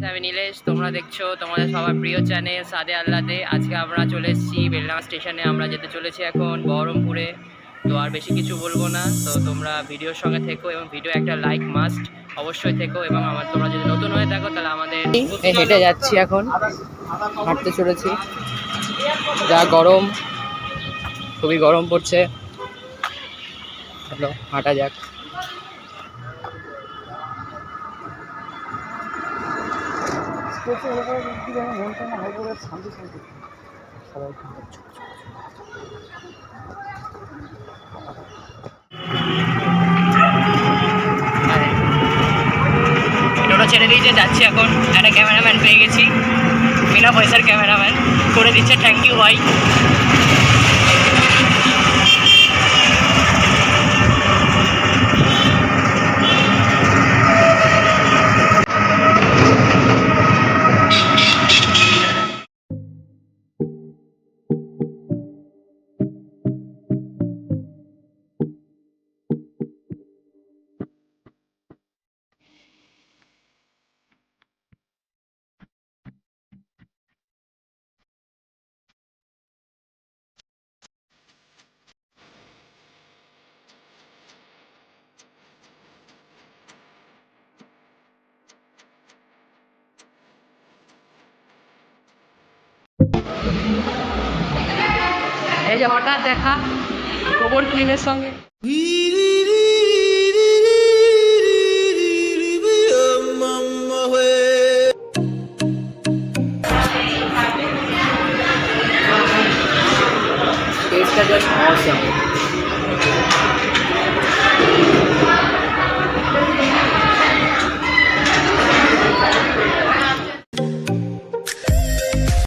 আমি নীলেশ, তোমরা দেখছো তোমাদের সবার প্রিয় চ্যানেল সাদে আল্লাদে। আজকে আমরা চলে এসেছি বেলডাঙা স্টেশনে। আমরা যেতে চলেছি এখন বহরমপুরে। তো আর বেশি কিছু বলবো না, তো তোমরা ভিডিওর সঙ্গে থেকো এবং ভিডিও একটা লাইক মাস্ট অবশ্যই থেকো। এবং আমার তোমরা যদি নতুন হয়ে থাকো তাহলে আমাদের হেঁটে যাচ্ছি, এখন হাঁটতে চলেছি। যা গরম, খুবই গরম পড়ছে। চলো হাঁটা যাক। টোটো ছেড়ে দিয়েছে, যাচ্ছি এখন। একটা ক্যামেরাম্যান পেয়ে গেছি, বিনা পয়সার ক্যামেরাম্যান করে দিচ্ছে। থ্যাংক ইউ ভাই। এই যে হঠাৎ দেখা গোবর ক্লিনের সঙ্গে।